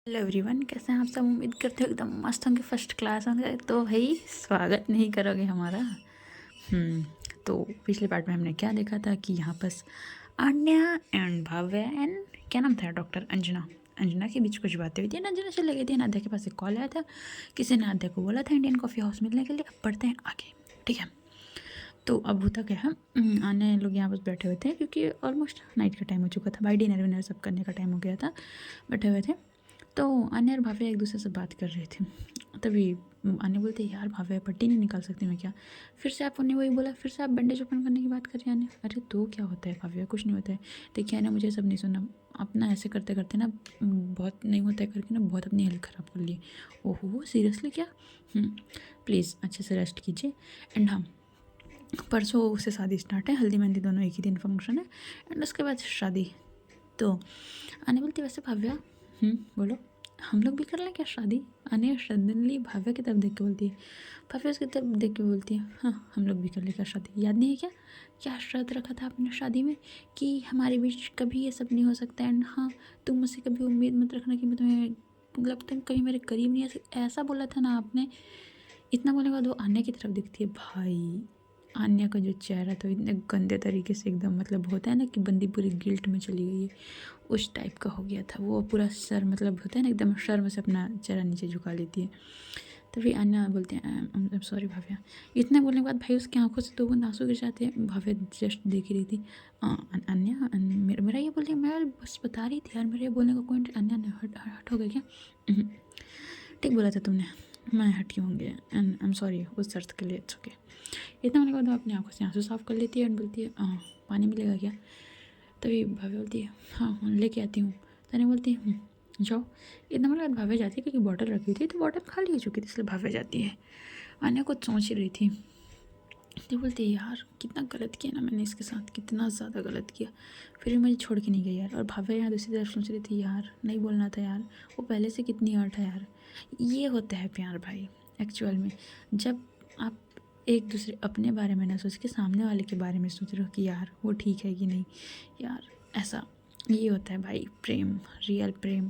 Hello everyone, कैसे हैं आप सब। उम्मीद करते हो एकदम मस्त होंगे, फर्स्ट क्लास होंगे। तो भाई स्वागत नहीं करोगे हमारा। तो पिछले पार्ट में हमने क्या देखा था कि यहाँ पर अन्या एंड भव्य एंड क्या नाम था, डॉक्टर अंजना अंजना के बीच कुछ बातें हुई थी। अंजना चले गई थी। नाद्या के पास एक कॉल आया था, किसी ने नाद्या को बोला था इंडियन कॉफ़ी हाउस मिलने के लिए। अब बढ़ते हैं आगे, ठीक है। तो अब होता क्या है, आने लोग यहाँ पर बैठे हुए थे क्योंकि ऑलमोस्ट नाइट का टाइम हो चुका था भाई, डिनर विनर सब करने का टाइम हो गया था। बैठे हुए थे तो अन्य और भाव्या एक दूसरे से बात कर रहे थे। तभी अन्य बोलते यार भाव्या पट्टी नहीं निकाल सकती मैं क्या। फिर से आप उन्हें वही बोला, फिर से आप बैंडेज ओपन करने की बात कर रहे हैं अन्य। अरे तो क्या होता है भाव्या, कुछ नहीं होता है। देखिए अन्य, मुझे सब नहीं सुनना। आप ना ऐसे करते करते ना बहुत नहीं होता है करके ना बहुत अपनी हेल्थ ख़राब कर ली। ओहो सीरियसली क्या। प्लीज़ अच्छे से रेस्ट कीजिए। एंड हाँ, परसों उससे शादी स्टार्ट है, हल्दी मेहंदी दोनों एक ही दिन फंक्शन है एंड उसके बाद शादी। तो आने बोलती वैसे भाव्या, बोलो हम लोग भी कर लें क्या शादी। आने सडनली भाव्या की तरफ देख के बोलती है। भाव्या उसकी तरफ देख के बोलती है हाँ हम लोग भी कर लें क्या शादी। याद नहीं है क्या, क्या शर्त रखा था आपने शादी में कि हमारे बीच कभी ये सब नहीं हो सकता। एंड हाँ, तुम मुझसे कभी उम्मीद मत रखना कि मैं तुम्हें मतलब तुम कभी मेरे करीब नहीं ऐसा बोला था ना आपने। इतना बोलने के बाद वो आन्या की तरफ दिखती है। भाई आन्या का जो चेहरा तो इतने गंदे तरीके से एकदम मतलब होता है ना कि बंदी पूरी गिल्ट में चली गई है, उस टाइप का हो गया था। वो पूरा सर मतलब होता है ना एकदम शर्म से अपना चेहरा नीचे झुका लेती है। तो फिर अन्या बोलते हैं आई एम सॉरी भाव्या। इतने बोलने के बाद भाई उसकी आंखों से 2 बूंद आंसू गिर जाते हैं। भाव्या जस्ट देख ही रही थी। अन्या मेरा ये बोल रही, मैं बस बता रही थी यार, मेरे ये बोलने का कोई। अन्या ने हट हो गया क्या। ठीक बोला था तुमने, मैं हटी होंगे एंड आई एम सॉरी उस शर्त के लिए। It's okay. इतना होने के बाद वो अपनी आंखों से आंसू साफ कर लेती है एंड बोलती है पानी मिलेगा क्या। तभी भाभी बोलती है हाँ लेके आती हूँ। तने बोलती है जाओ। इतना बोले बाद भाभी जाती है क्योंकि बॉटल रखी थी तो बॉटल खाली हो चुकी थी, इसलिए भाभी जाती है। आने कुछ सोच ही रही थी तो बोलती है यार कितना गलत किया ना मैंने इसके साथ, कितना ज़्यादा गलत किया। फिर भी मुझे छोड़ के नहीं गई यार। और भाभी यहाँ दूसरी तरफ सोच रही थी यार नहीं बोलना था यार, वो पहले से कितनी हर्ट है यार। ये होता है प्यार भाई एक्चुअल में, जब आप एक दूसरे अपने बारे में ना सोच के सामने वाले के बारे में सोच रहे हो कि यार वो ठीक है कि नहीं यार। ऐसा ये होता है भाई प्रेम, रियल प्रेम।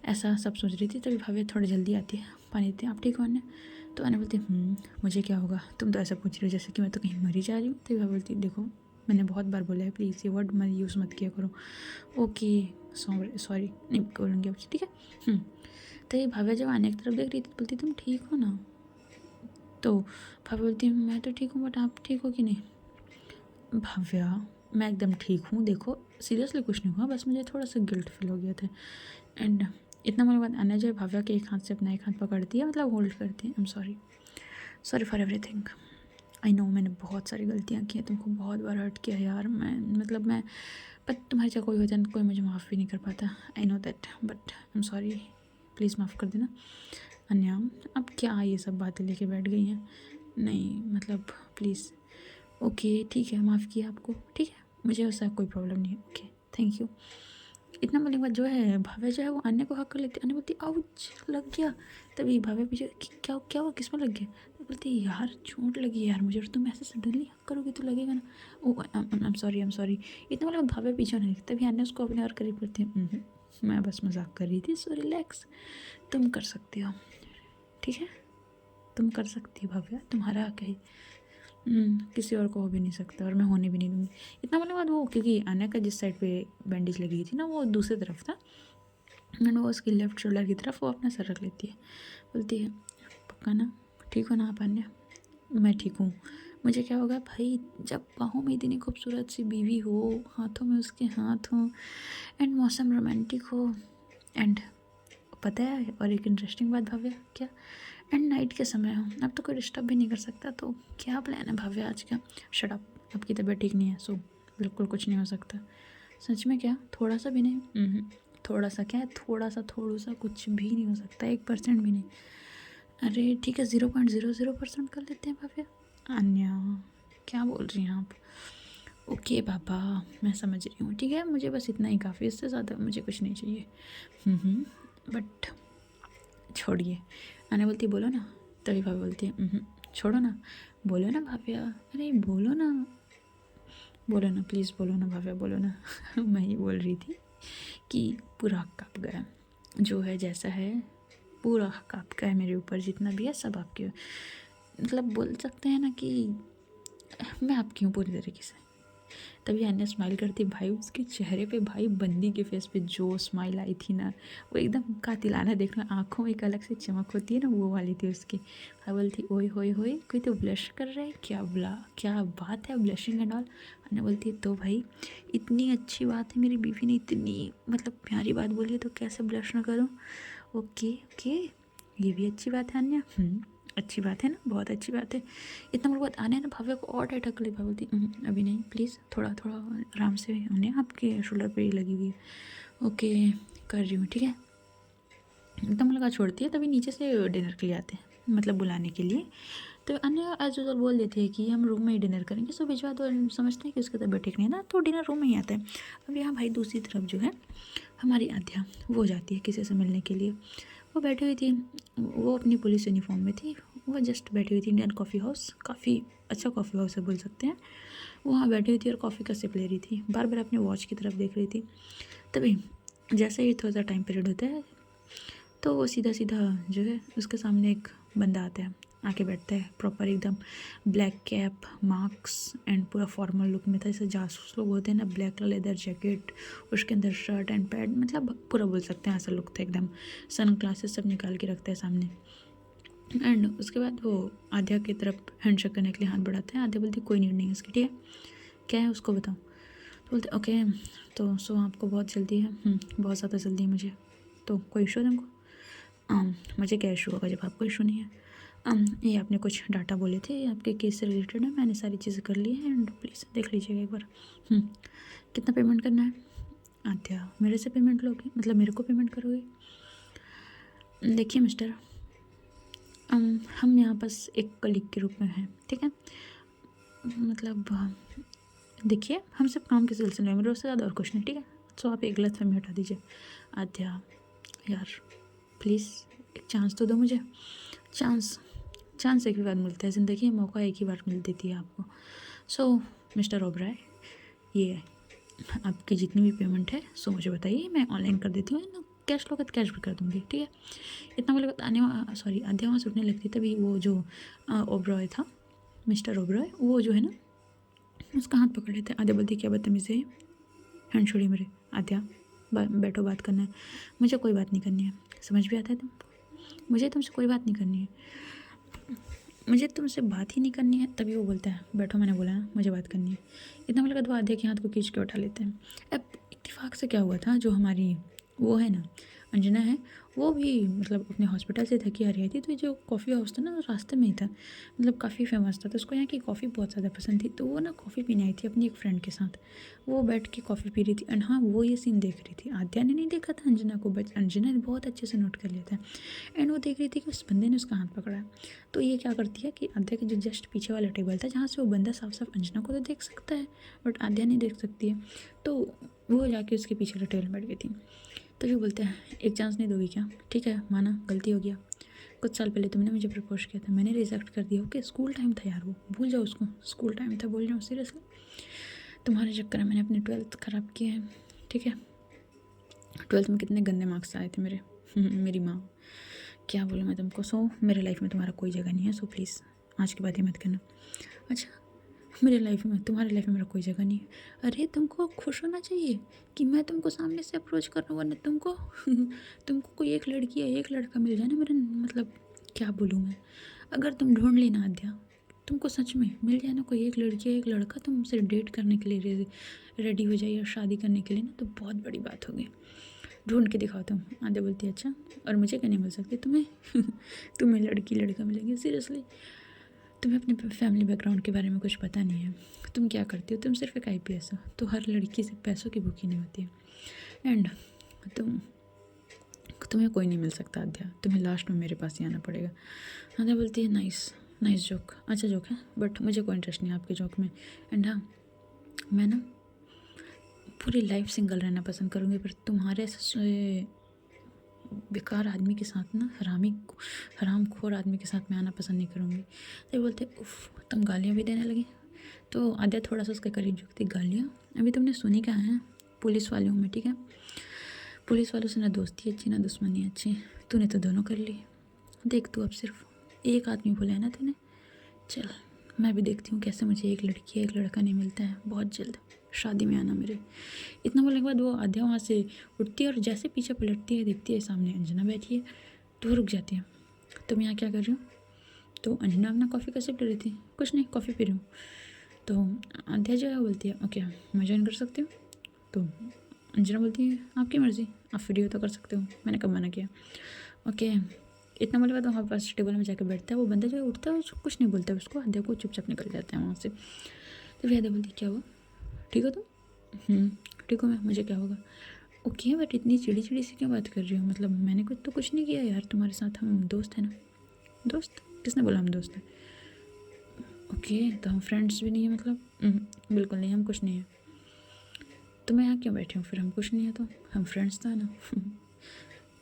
ऐसा सब सोच रही थी। तभी भाभी थोड़ी जल्दी आती है, पानी देती है आप ठीक हो अन्य। तो अन्य बोलती मुझे क्या होगा, तुम तो ऐसा पूछ रही हो जैसे कि मैं तो कहीं मरी जा रही हूँ। तभी भाभी बोलती देखो मैंने बहुत बार बोला है प्लीज़ ये वर्ड मत यूज़ मत किया करो। ओके सॉरी नहीं बोलूँगी अब, ठीक है। तो ये भाभी जब आने की तरफ देख रही थी बोलती तुम ठीक हो ना। तो भाभी बोलती मैं तो ठीक हूँ बट आप ठीक हो कि नहीं। भाव्या मैं एकदम ठीक हूँ, देखो सीरियसली कुछ नहीं हुआ, बस मुझे थोड़ा सा गिल्ट फील हो गया था। एंड इतना मेरे बाद अन्य जो है भाव्या के एक हाथ से अपना एक हाथ पकड़ती है, मतलब होल्ड करती है। I am sorry, sorry for everything. I know मैंने बहुत सारी गलतियाँ की हैं, तुमको बहुत बार हर्ट किया यार। मैं बट तुम्हारी जगह कोई होता है कोई मुझे माफ़ भी नहीं कर पाता। I know that but I am sorry, please माफ़ कर देना। अन्या अब क्या ये सब बातें लेके बैठ गई हैं। नहीं मतलब प्लीज़। ओके ठीक है, माफ़ किया आपको, ठीक है मुझे उससे कोई प्रॉब्लम नहीं है। Okay thank you. इतना बोलने के बाद जो है भावे जो है वो अन्य को हक कर लेती है। अन्य बोलती आउच लग गया। तभी भावे पीछे क्या क्या हुआ, किस में लग गया। तो बोलती यार चोट लगी यार मुझे, और तुम ऐसे सडनली हक करोगे तो लगेगा ना। ओ आई एम सॉरी। इतना बोला भावे पीछे नहीं, तभी अन्य उसको अपने और करीब करती है। मैं बस मजाक कर रही थी, सो रिलैक्स, तुम कर सकती हो, ठीक है तुम कर सकती हो भाव्या, तुम्हारा हक है। किसी और को हो भी नहीं सकता और मैं होने भी नहीं दूँगी। इतना बोलने के बाद वो क्योंकि आन्या का जिस साइड पे बैंडेज लगी थी ना वो दूसरी तरफ था एंड वो उसकी लेफ्ट शोल्डर की तरफ वो अपना सर रख लेती है। बोलती है पक्का ना, ठीक हो ना आप अन्या। मैं ठीक हूँ, मुझे क्या होगा भाई। जब बाहों में इतनी खूबसूरत सी बीवी हो, हाथों में उसके हाथ हों एंड मौसम रोमांटिक हो। एंड पता है और एक इंटरेस्टिंग बात भव्या क्या, एंड नाइट के समय हो, अब तो कोई डिस्टर्ब भी नहीं कर सकता। तो क्या प्लान है भव्या आज का। शट अप, आपकी तबीयत ठीक नहीं है सो बिल्कुल कुछ नहीं हो सकता। सच में क्या, थोड़ा सा भी नहीं। थोड़ा सा क्या है, थोड़ा सा कुछ भी नहीं हो सकता, 1% भी नहीं। अरे ठीक है 0.00% कर लेते हैं भव्या। अन्या क्या बोल रही हैं आप। ओके पापा मैं समझ रही हूँ, ठीक है मुझे बस इतना ही काफ़ी, इससे ज़्यादा मुझे कुछ नहीं चाहिए। बट छोड़िए। आने बोलती बोलो ना। तभी भाभी बोलती है छोड़ो ना, बोलो ना भाभ्या, अरे बोलो ना प्लीज़ बोलो ना भाभ्या बोलो ना। मैं ही बोल रही थी कि पूरा काँप गया। जो है जैसा है पूरा हक आपका है मेरे ऊपर, जितना भी है सब आपके, मतलब बोल सकते हैं ना कि मैं आपकी हूँ पूरी तरीके से। तभी अन्य स्माइल करती, भाई उसके चेहरे पे, भाई बंदी के फेस पे जो स्माइल आई थी ना, वो एकदम कातिलाना, देखना आँखों में एक अलग से चमक होती है ना, वो वाली थी उसकी। भाई बोलती ओए होए होए कोई तो ब्लश कर रहा है, क्या बात है ब्लशिंग एंड ऑल। अन्य बोलती है तो भाई इतनी अच्छी बात है, मेरी बीवी ने इतनी मतलब प्यारी बात बोली है तो कैसे ब्लश ना करूँ। ओके ओके, ये भी अच्छी बात है अन्य। अच्छी बात है ना, बहुत अच्छी बात है। इतना बड़ा बात आने ना भव्य को और टाइट कर ली। भव्य बोलती अभी नहीं, प्लीज़ थोड़ा थोड़ा आराम से, उन्हें आपके शोल्डर पे ही लगी हुई है। ओके कर रही हूँ, ठीक है। एकदम लगा छोड़ती है। तभी नीचे से डिनर के लिए आते हैं, मतलब बुलाने के लिए। तो अन्य एज यूजल बोल देती है कि हम रूम में ही डिनर करेंगे। सो भिजवा तो समझते हैं कि उसकी तबीयत ठीक नहीं है ना, तो डिनर रूम में ही आता है। अब यहाँ भाई दूसरी तरफ जो है हमारी आध्या, वो जाती है किसी से मिलने के लिए। वो बैठी हुई थी, वो अपनी पुलिस यूनिफॉर्म में थी, वो जस्ट बैठी हुई थी इंडियन कॉफ़ी हाउस, काफ़ी अच्छा कॉफ़ी हाउस है बोल सकते हैं। वो वहाँ बैठी हुई थी और कॉफ़ी का सिप ले रही थी, बार बार अपने वॉच की तरफ देख रही थी। तभी जैसे ही थोड़ा सा टाइम पीरियड होता है तो वो सीधा सीधा जो है उसके सामने एक बंदा आता है, आके बैठता है प्रॉपर एकदम ब्लैक कैप, मास्क एंड पूरा फॉर्मल लुक में था। जैसे जासूस लोग होते हैं ना, ब्लैक लेदर जैकेट, उसके अंदर शर्ट एंड पैंट, मतलब पूरा बोल सकते हैं ऐसा लुक था एकदम। सन ग्लासेस सब निकाल के रखता है सामने। एंड उसके बाद वो आध्या की तरफ हैंडशेक करने के लिए हाथ बढ़ाते हैं। आध्या बोलती कोई नीड नहीं है इसकी, ठीक है क्या है उसको बताओ। तो बोलते ओके, तो सो आपको बहुत जल्दी है। बहुत ज़्यादा जल्दी है मुझे, तो कोई इशू है तुमको। मुझे क्या इशू होगा जब आपको इशू नहीं है। ये आपने कुछ डाटा बोले थे आपके केस से रिलेटेड है, मैंने सारी चीज़ें कर ली है एंड प्लीज़ देख लीजिएगा एक बार। कितना पेमेंट करना है। आध्या मेरे से पेमेंट लोगे, मतलब मेरे को पेमेंट करोगे। देखिए मिस्टर, हम यहाँ बस एक कलीग के रूप में हैं, ठीक है। मतलब देखिए हम सिर्फ काम के सिलसिले में, मेरे उससे ज़्यादा और कुछ नहीं, ठीक है। सो आप एक गलतफहमी हटा दीजिए। आध्या यार प्लीज़ एक चांस तो दो मुझे। चांस एक ही बार मिलता है ज़िंदगी में, मौका एक ही बार मिल देती है आपको। सो मिस्टर ओबराय, ये आपकी जितनी भी पेमेंट है सो मुझे बताइए, मैं ऑनलाइन कर देती हूँ ना, कैश लोगे तो कैश भी कर दूँगी, ठीक है। इतना बोले बताने सॉरी आध्या वहाँ सुनने लगती। तभी वो जो ओबरॉय था, मिस्टर ओबरॉय, वो जो है ना उसका हाथ पकड़ लेते हैं। आध्या बोलती क्या बदतमीज़ी है, हैंड छोड़िए मेरे। आध्या बैठो, बात करना है। मुझे कोई बात नहीं करनी है, समझ भी आता है तुमको, मुझे तुमसे कोई बात नहीं करनी है, मुझे तुमसे बात ही नहीं करनी है। तभी वो बोलता है बैठो, मैंने बोला ना मुझे बात करनी है। इतना बोला तो आध्या के हाथ को खींच के उठा लेते हैं। अब इत्तेफाक से क्या हुआ था, जो हमारी वो है ना अंजना है, वो भी मतलब अपने हॉस्पिटल से थकी आ रही थी। तो जो कॉफ़ी हाउस था ना वो रास्ते में ही था, मतलब काफ़ी फेमस था, तो उसको यहाँ की कॉफ़ी बहुत ज़्यादा पसंद थी। तो वो ना कॉफ़ी पीने आई थी अपनी एक फ्रेंड के साथ, वो बैठ के कॉफ़ी पी रही थी। एंड हाँ वो ये सीन देख रही थी। आद्या ने नहीं देखा था अंजना को, बट अंजना ने बहुत अच्छे से नोट कर लिया था। एंड वो देख रही थी कि उस बंदे ने उसका हाथ पकड़ा है। तो ये क्या करती है कि आद्या के जो जस्ट पीछे वाला टेबल था, जहाँ से वो बंदा साफ साफ अंजना को तो देख सकता है बट आद्या नहीं देख सकती है, तो वो जाके उसके पीछे वाले टेबल में बैठ गई थी। तो जो बोलते हैं एक चांस नहीं दोगी क्या, ठीक है माना गलती हो गया, कुछ साल पहले तुमने मुझे प्रपोज किया था, मैंने रिजेक्ट कर दिया। ओके स्कूल टाइम था यार, वो भूल जाओ उसको, स्कूल टाइम था, बोल रहा हूँ सीरियसली। तुम्हारे चक्कर में मैंने अपनी 12th ख़राब की है, ठीक है। 12th में कितने गंदे मार्क्स आए थे मेरे। मेरी माँ, क्या बोलूँ मैं तुमको। सो मेरे लाइफ में तुम्हारा कोई जगह नहीं है, सो प्लीज़ आज की बात ही मत करना। अच्छा मेरे लाइफ में, तुम्हारे लाइफ में मेरा कोई जगह नहीं है। अरे तुमको खुश होना चाहिए कि मैं तुमको सामने से अप्रोच कर रहा हूँ, वरना तुमको तुमको कोई एक लड़की या एक लड़का मिल जाए ना, मेरा मतलब क्या बोलूँ मैं, अगर तुम ढूंढ लेना आद्या, तुमको सच में मिल जाए ना कोई एक लड़की या एक लड़का तुमसे डेट करने के लिए रेडी हो जाए या शादी करने के लिए ना, तो बहुत बड़ी बात होगी। ढूंढ के दिखाओ तुम। आद्या बोलती है अच्छा, और मुझे क्या नहीं मिल सकती तुम्हें। तुम्हें लड़की लड़का मिलेंगे सीरियसली। तुम्हें अपने फैमिली बैकग्राउंड के बारे में कुछ पता नहीं है, तुम क्या करती हो, तुम सिर्फ एक आईपीएस हो, तो हर लड़की से पैसों की भूखी नहीं होती है। एंड तुम्हें कोई नहीं मिल सकता आद्या, तुम्हें लास्ट में मेरे पास ही आना पड़ेगा। आद्या बोलती है नाइस जोक, अच्छा जोक है बट मुझे कोई इंटरेस्ट नहीं है आपके जोक में। एंड हाँ मैं ना पूरी लाइफ सिंगल रहना पसंद करूँगी, पर तुम्हारे बेकार आदमी के साथ ना, हरामखोर आदमी के साथ मैं आना पसंद नहीं करूँगी। तो बोलते उफ, तुम गालियाँ भी देने लगी। तो आद्या थोड़ा सा उसके करीब झुकती, गालियाँ अभी तुमने सुनी क्या है पुलिस वालों में, ठीक है। पुलिस वालों से ना दोस्ती अच्छी ना दुश्मनी अच्छी, तूने तो दोनों कर ली। देख तू अब सिर्फ एक आदमी बोला है ना तूने, चल मैं भी देखती हूँ कैसे मुझे एक लड़की एक लड़का नहीं मिलता है, बहुत जल्द शादी में आना मेरे। इतना बोलने के बाद वो आध्या वहाँ से उठती है और जैसे पीछे पलटती है देखती है सामने अंजना बैठी है, तो वो रुक जाती है। तुम यहाँ क्या कर रही हो? तो अंजना अपना कॉफ़ी कैसे पी रही थी? कुछ नहीं, कॉफ़ी पी रही हूँ। तो आध्या जो है बोलती है ओके मैं ज्वाइन कर सकती हूँ? तो अंजना बोलती है आपकी मर्ज़ी, आप फ्री हो तो कर सकते हो, मैंने कब मना किया। ओके इतना बोले बाद वहाँ पास टेबल में जाकर बैठता है, वो बंदा जो है उठता है और कुछ नहीं बोलता है उसको, आध्या को चुपचाप निकल जाता है वहाँ से। तो फिर आध्या बोलती क्या हुआ, ठीक हो तुम? ठीक हो मैं, मुझे क्या होगा? ओके बट इतनी चिड़ी चिड़ी सी क्यों बात कर रही हो, मतलब मैंने कुछ नहीं किया यार तुम्हारे साथ, हम दोस्त हैं ना। दोस्त? किसने बोला हम दोस्त हैं? ओके तो हम फ्रेंड्स भी नहीं है मतलब? बिल्कुल नहीं, हम कुछ नहीं है। तो मैं यहाँ क्यों बैठी हूँ फिर, हम कुछ नहीं है तो हम फ्रेंड्स था ना।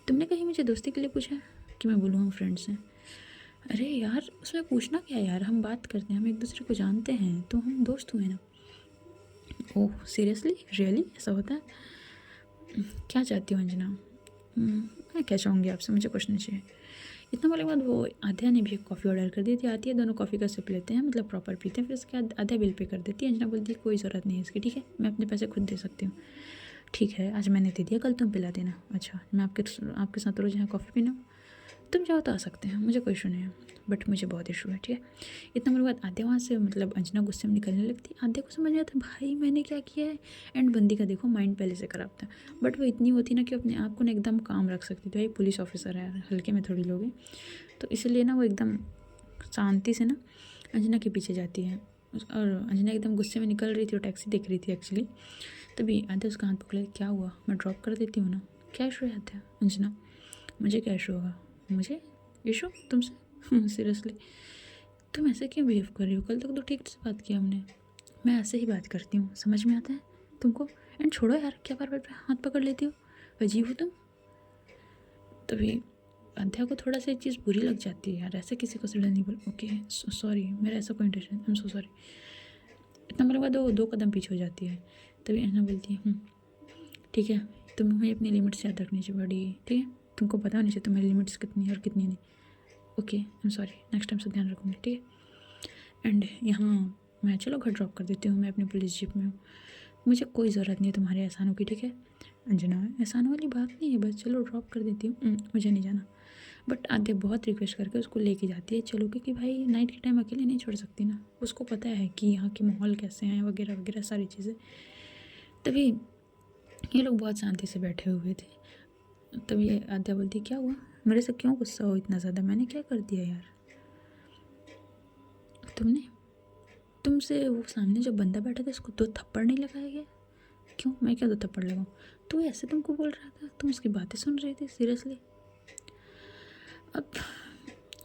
तुमने कहीं मुझे दोस्ती के लिए पूछा है कि मैं बोलूँ हम फ्रेंड्स हैं? अरे यार उसमें पूछना क्या यार, हम बात करते हैं, हम एक दूसरे को जानते हैं तो हम दोस्त हुए ना। ओह सीरियसली रियली ऐसा होता है? क्या चाहती हो अंजना? मैं क्या चाहूँगी आपसे, मुझे कुछ नहीं चाहिए। इतना बोले के बाद वो आध्या ने भी एक कॉफ़ी ऑर्डर कर दी थी, आती है दोनों कॉफ़ी का सिप लेते हैं, मतलब प्रॉपर पीते हैं, फिर उसके बाद आध्या बिल पे कर देती है। अंजना बोलती है कोई ज़रूरत नहीं है इसकी, ठीक है मैं अपने पैसे खुद दे सकती हूँ। ठीक है आज मैंने दे दिया, कल तुम पिला देना। अच्छा मैं आपके साथ रोज़ यहाँ कॉफ़ी पीना, तुम चाहो तो आ सकते हैं, मुझे कोई इशू नहीं है, बट मुझे बहुत इशू है, ठीक है। इतना मेरे बाद आध्या वहाँ से मतलब अंजना गुस्से में निकलने लगती है। आध्या को समझ नहीं आता भाई मैंने क्या किया है, एंड बंदी का देखो माइंड पहले से खराब था, बट वो इतनी होती ना कि अपने आप को ना एकदम काम रख सकती थी, भाई पुलिस ऑफिसर है यार, हल्के में थोड़ी लोग हैं, तो इसलिए ना वो एकदम शांति से ना अंजना के पीछे जाती है। और अंजना एकदम गुस्से में निकल रही थी और टैक्सी देख रही थी एक्चुअली, तभी आध्या उसका हाथ पकड़, क्या हुआ मैं ड्रॉप कर देती हूँ ना। क्या इशू है आध्या? अंजना मुझे क्या इशू होगा? मुझे इशू तुमसे? सीरियसली तुम ऐसे क्यों बिहेव कर रही हो, कल तक तो ठीक से बात किया हमने। मैं ऐसे ही बात करती हूँ, समझ में आता है तुमको? एंड छोड़ो यार, क्या बार बार हाथ पकड़ लेती हो, अजीब हो तुम। तभी अध्या को थोड़ा सा एक चीज़ बुरी लग जाती है यार, ऐसे किसी को सडन नहीं बोल। ओके सॉरी मेरा ऐसा कोई intention, I am so sorry. इतना मेरे बाद वो 2 कदम पीछे हो जाती है। तभी अंजना बोलती है ठीक है तुम्हें अपनी लिमिट्स याद रखनी चाहिए बड़ी, ठीक है तुमको पता होनी चाहिए तुम्हारी लिमिट्स कितनी है और कितनी नहीं। Okay I am sorry, next time से ध्यान रखूँगी, ठीक है। एंड यहाँ मैं चलो घर ड्रॉप कर देती हूँ, मैं अपनी पुलिस जीप में हूँ, मुझे कोई ज़रूरत नहीं है तुम्हारे एहसानों की, ठीक है। अंजना एहसानों वाली बात नहीं है, बस चलो ड्रॉप कर देती हूँ, मुझे नहीं जाना। बट आद्या बहुत रिक्वेस्ट करके उसको लेके जाती है, चलो क्योंकि भाई नाइट के टाइम अकेले नहीं छोड़ सकती ना, उसको पता है कि यहाँ के माहौल कैसे हैं वगैरह वगैरह सारी चीज़ें। तभी ये लोग बहुत शांति से बैठे हुए थे, तभी आद्या बोलती क्या हुआ, मेरे से क्यों गुस्सा हो इतना ज़्यादा, मैंने क्या कर दिया यार? तुमसे वो सामने जो बंदा बैठा था उसको 2 थप्पड़ नहीं लगाया गया? क्यों मैं क्या 2 थप्पड़ लगाऊँ? तो ऐसे तुमको बोल रहा था, तुम उसकी बातें सुन रही थी सीरियसली? अब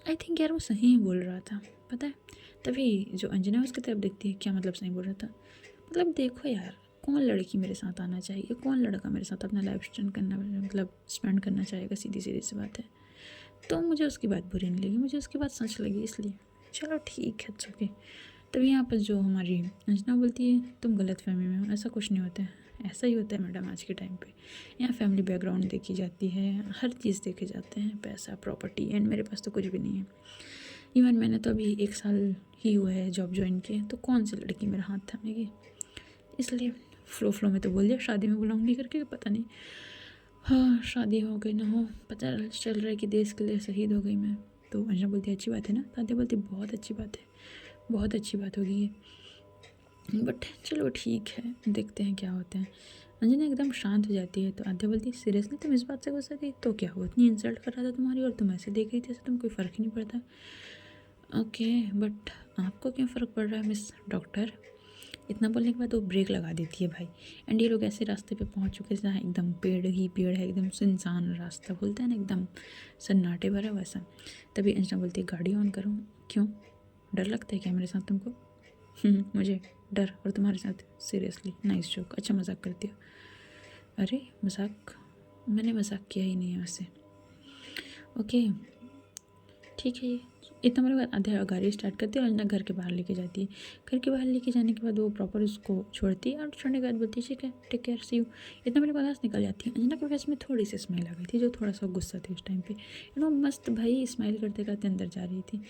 आई थिंक यार वो सही ही बोल रहा था, पता है। तभी जो अंजना उसकी तरफ देखती है, क्या मतलब सही बोल रहा था? मतलब देखो यार कौन लड़की मेरे साथ आना चाहिए, कौन लड़का मेरे साथ अपना लाइफ स्पेंड करना चाहेगा, सीधी सीधी सी बात है। तो मुझे उसकी बात बुरी नहीं लगी, मुझे उसकी बात सच लगी, इसलिए चलो ठीक है इट्स ओके। तभी यहाँ पर जो हमारी अंजना बोलती है तुम गलत फहमी में हो, ऐसा कुछ नहीं होता है, ऐसा ही होता है मैडम आज के टाइम पे। यहाँ फैमिली बैकग्राउंड देखी जाती है, हर चीज़ देखे जाते हैं, पैसा प्रॉपर्टी, एंड मेरे पास तो कुछ भी नहीं है। इवन मैंने तो अभी 1 साल ही हुआ है जॉब ज्वाइन किए, तो कौन सी लड़की मेरा हाथ थामेगी, इसलिए फ्लो में तो बोल दिया शादी में बुलाऊंगी करके, पता नहीं हाँ शादी हो गई ना हो, पता चल रहा है कि देश के लिए शहीद हो गई मैं। तो अंजना बोलती अच्छी बात है ना, तात्या बोलती बहुत अच्छी बात है, बहुत अच्छी बात होगी ये, बट चलो ठीक है देखते हैं क्या होता है। अंजना एकदम शांत हो जाती है, तो आद्या बोलती है सीरियसली तुम इस बात से गुस्सा थी, तो क्या हुआ, इतनी इंसल्ट कर रहा था तुम्हारी और तुम ऐसे देख रही थी, ऐसे तुम कोई फ़र्क ही नहीं पड़ता। ओके बट आपको क्यों फ़र्क पड़ रहा है मिस डॉक्टर? इतना बोलने के बाद वो ब्रेक लगा देती है भाई। एंड ये लोग ऐसे रास्ते पे पहुंच चुके जहाँ एकदम पेड़ ही पेड़ है, एकदम सुनसान रास्ता बोलते हैं ना, एकदम सन्नाटे भरा वैसा। तभी अंजना बोलती है गाड़ी ऑन करूँ? क्यों डर लगता है क्या मेरे साथ तुमको? मुझे डर और तुम्हारे साथ? सीरियसली नाइस जोक, अच्छा मजाक करती हो। अरे मजाक, मैंने मजाक किया ही नहीं है वैसे। ओके ठीक है इतना मेरे बाद आधा गाड़ी स्टार्ट करती है और अंजना घर के बाहर लेके जाती है। घर के बाहर लेके जाने के बाद वो प्रॉपर उसको छोड़ती है और छोड़ने के बाद बोलती है ठीक है, टेक केयर, सी यू। इतना मेरे बाद निकल जाती है। अंजना के फेस में थोड़ी सी स्माइल आ गई थी, जो थोड़ा सा गुस्सा थी उस टाइम पे। मस्त भाई स्माइल करते करते अंदर जा रही थी।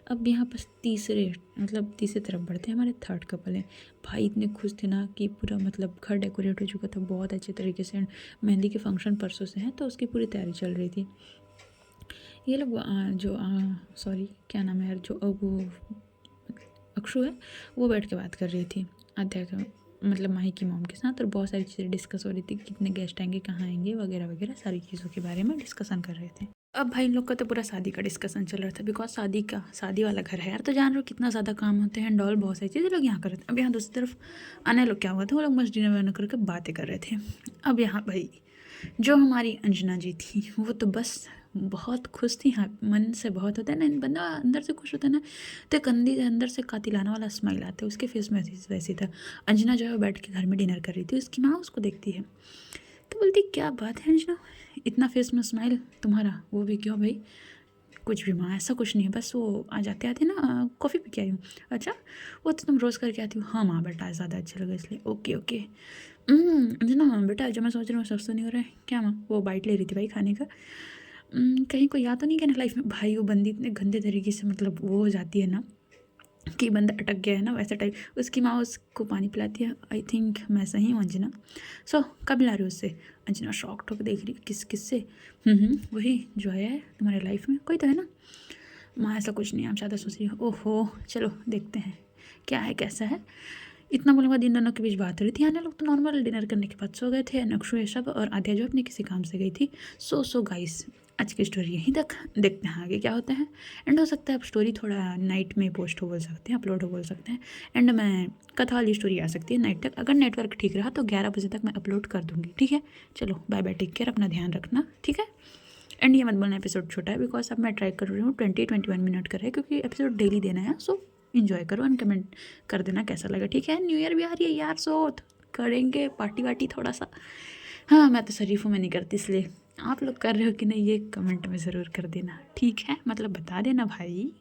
अब यहाँ पर तीसरे तरफ बढ़ते हैं, हमारे थर्ड कपल है। भाई इतने खुश थे ना कि पूरा मतलब घर डेकोरेट हो चुका था बहुत अच्छे तरीके से। मेहंदी के फंक्शन परसों से हैं तो उसकी पूरी तैयारी चल रही थी। ये लोग सॉरी क्या नाम है यार, जो वो अक्षु है, वो बैठ के बात कर रही थी आध्या का मतलब माही की मॉम के साथ, और बहुत सारी चीज़ें डिस्कस हो रही थी, कितने गेस्ट आएंगे, कहाँ आएंगे, वगैरह वगैरह सारी चीज़ों के बारे में डिस्कशन कर रहे थे। अब भाई इन लोग का तो पूरा शादी का डिस्कशन चल रहा था, बिकॉज शादी वाला घर है यार, तो जान रहे हो कितना ज़्यादा काम होते हैं, डॉल बहुत सारी चीज़ें लोग यहाँ कर रहे थे। अब यहाँ दूसरी तरफ आने लोग क्या हुआ था, वो लोग मस्त डिनर विनर करके बातें कर रहे थे। अब यहाँ भाई जो हमारी अंजना जी थी वो तो बस बहुत खुश थी। हाँ, मन से बहुत होता है ना, बंदा अंदर से खुश होता है ना, तो कंधी से अंदर से कातिलाना वाला स्माइल आता है उसके फेस में। वैसे था। अंजना जो है वो बैठ के घर में डिनर कर रही थी, उसकी माँ उसको देखती है तो बोलती क्या बात है अंजना, इतना फेस में स्माइल तुम्हारा, वो भी क्यों भाई? कुछ भी माँ, ऐसा कुछ नहीं है, बस वो आ जाते आते ना कॉफ़ी पी के आई हूँ। अच्छा, वो तो तुम रोज़ करके आती हो? हाँ माँ बेटा, ज़्यादा अच्छा लगा इसलिए। Okay okay. अंजना बेटा, जो मैं सोच रही हूँ सब तो नहीं हो रहा है क्या माँ? वो बाइट ले रही थी भाई खाने का। कहीं कोई याद तो नहीं कहना लाइफ में? भाई वो बंदी इतने गंदे तरीके से मतलब वो हो जाती है ना कि बंदा अटक गया है ना, वैसा टाइप। उसकी माँ उसको पानी पिलाती है। आई थिंक मैं सही हूँ अंजना? सो कब ला रही हो उससे? अंजना शॉक ठोक देख रही, किससे? वही जो आया है तुम्हारे लाइफ में, कोई तो है ना? माँ ऐसा कुछ नहीं, आप ज़्यादा सोच रही हो। ओहो चलो देखते हैं क्या है कैसा है। इतना बोलूँगा, दिन दोनों के बीच बात हो रही थी। आने लोग तो नॉर्मल डिनर करने के बाद सो गए थे, नक्शु ये सब, और आध्या जो अपने किसी काम से गई थी। सो गाइस, आज की स्टोरी यहीं तक, देखते हैं आगे क्या होता है। एंड हो सकता है अब स्टोरी थोड़ा नाइट में पोस्ट हो बोल सकते हैं, अपलोड हो बोल सकते हैं। एंड मैं कथा वाली स्टोरी आ सकती है नाइट तक, अगर नेटवर्क ठीक रहा तो 11 बजे तक मैं अपलोड कर दूँगी। ठीक है, चलो बाय बाय, टेक केयर, अपना ध्यान रखना, ठीक है। एंड ये मत बोलना एपिसोड छोटा है, बिकॉज अब मैं ट्राई कर रही हूँ 20-21 मिनट का है, क्योंकि एपिसोड डेली देना है। सो इन्जॉय करो एंड कमेंट कर देना कैसा लगा, ठीक है। न्यू ईयर भी आ रही है यार, सो करेंगे पार्टी वार्टी थोड़ा सा। हाँ, मैं तो शरीफों में नहीं करती, इसलिए आप लोग कर रहे हो कि नहीं ये कमेंट में ज़रूर कर देना, ठीक है, मतलब बता देना भाई।